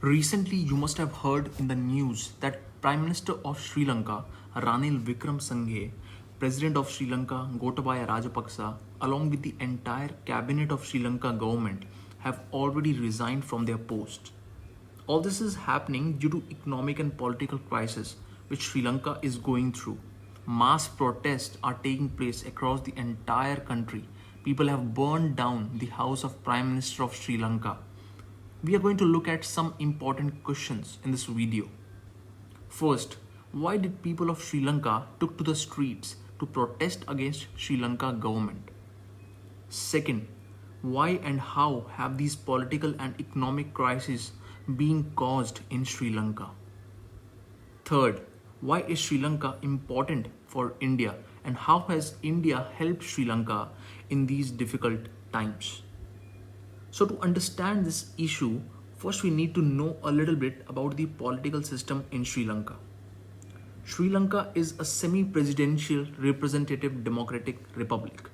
Recently, you must have heard in the news that Prime Minister of Sri Lanka, Ranil Wickremesinghe, President of Sri Lanka, Gotabaya Rajapaksa, along with the entire cabinet of Sri Lanka government, have already resigned from their posts. All this is happening due to economic and political crisis which Sri Lanka is going through. Mass protests are taking place across the entire country. People have burned down the house of Prime Minister of Sri Lanka. We are going to look at some important questions in this video. First, why did people of Sri Lanka took to the streets to protest against Sri Lanka government? Second, why and how have these political and economic crises been caused in Sri Lanka? Third, why is Sri Lanka important for India and how has India helped Sri Lanka in these difficult times? So, to understand this issue, first we need to know a little bit about the political system in Sri Lanka. Sri Lanka is a semi presidential representative democratic republic.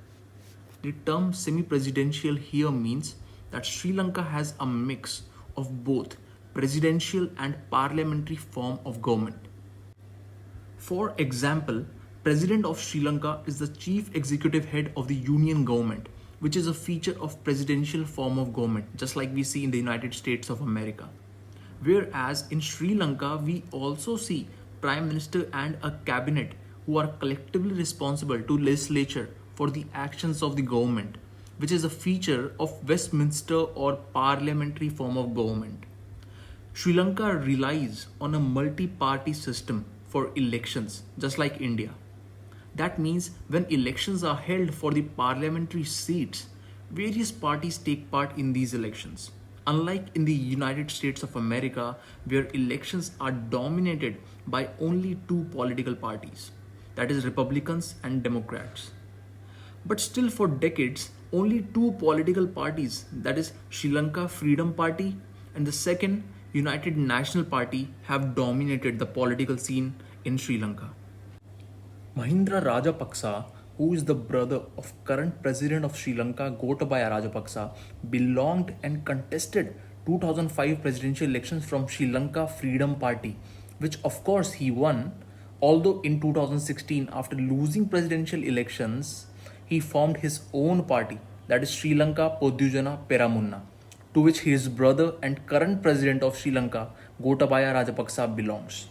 The term semi presidential here means that Sri Lanka has a mix of both presidential and parliamentary form of government. For example, President of Sri Lanka is the chief executive head of the union government, which is a feature of presidential form of government, just like we see in the United States of America. Whereas in Sri Lanka, we also see Prime Minister and a cabinet who are collectively responsible to legislature for the actions of the government, which is a feature of Westminster or parliamentary form of government. Sri Lanka relies on a multi-party system for elections, just like India. That means when elections are held for the parliamentary seats, various parties take part in these elections. Unlike in the United States of America, where elections are dominated by only two political parties, that is, Republicans and Democrats. But still, for decades, only two political parties, that is, Sri Lanka Freedom Party and the second, United National Party, have dominated the political scene in Sri Lanka. Mahindra Rajapaksa, who is the brother of current president of Sri Lanka, Gotabaya Rajapaksa, belonged and contested 2005 presidential elections from Sri Lanka Freedom Party, which of course he won, although in 2016, after losing presidential elections, he formed his own party, that is Sri Lanka Podujana Peramunna, to which his brother and current president of Sri Lanka, Gotabaya Rajapaksa, belongs.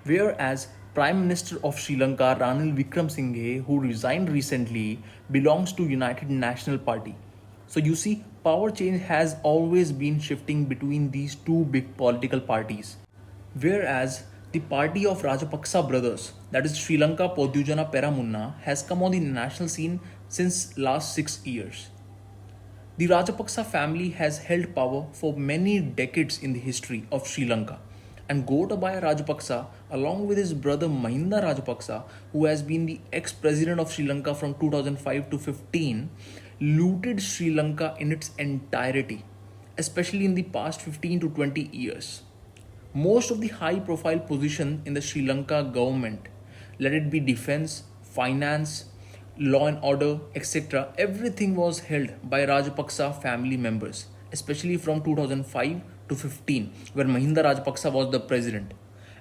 Whereas Prime Minister of Sri Lanka Ranil Wickremesinghe, who resigned recently, belongs to United National Party. So you see, power change has always been shifting between these two big political parties. Whereas the party of Rajapaksa brothers, that is Sri Lanka Podujana Peramunna, has come on the national scene since last 6 years. The Rajapaksa family has held power for many decades in the history of Sri Lanka. And Gotabaya Rajapaksa, along with his brother Mahinda Rajapaksa, who has been the ex-president of Sri Lanka from 2005 to 15, looted Sri Lanka in its entirety, especially in the past 15 to 20 years. Most of the high-profile positions in the Sri Lanka government, let it be defense, finance, law and order, etc., everything was held by Rajapaksa family members, especially from 2005 to 15, where Mahinda Rajapaksa was the president.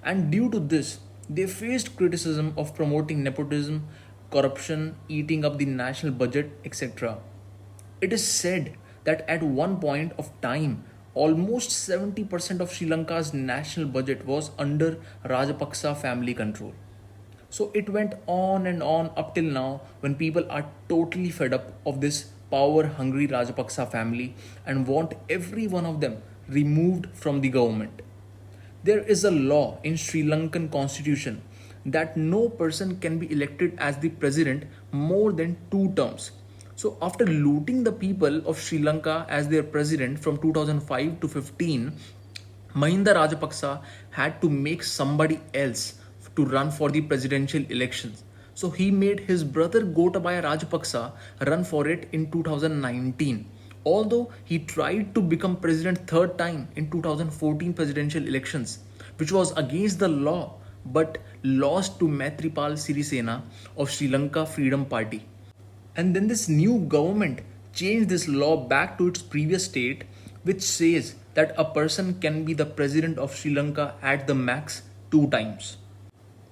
And due to this, they faced criticism of promoting nepotism, corruption, eating up the national budget, etc. It is said that at one point of time, almost 70% of Sri Lanka's national budget was under Rajapaksa family control. So it went on and on up till now, when people are totally fed up of this power hungry Rajapaksa family and want every one of them removed from the government. There is a law in Sri Lankan constitution that no person can be elected as the president more than 2 terms. So after looting the people of Sri Lanka as their president from 2005 to 15, Mahinda Rajapaksa had to make somebody else to run for the presidential elections. So he made his brother Gotabaya Rajapaksa run for it in 2019. Although he tried to become president third time in 2014 presidential elections, which was against the law, but lost to Maithripal Sirisena of Sri Lanka Freedom Party. And then this new government changed this law back to its previous state, which says that a person can be the president of Sri Lanka at the max 2 times.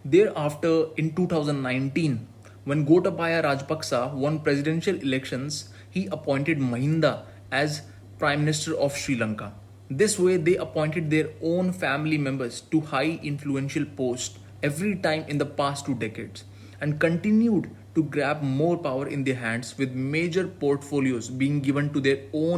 Thereafter, in 2019, when Gotabaya Rajapaksa won presidential elections, he appointed Mahinda as Prime Minister of Sri Lanka. This way, they appointed their own family members to high influential posts every time in the past 2 decades and continued to grab more power in their hands, with major portfolios being given to their own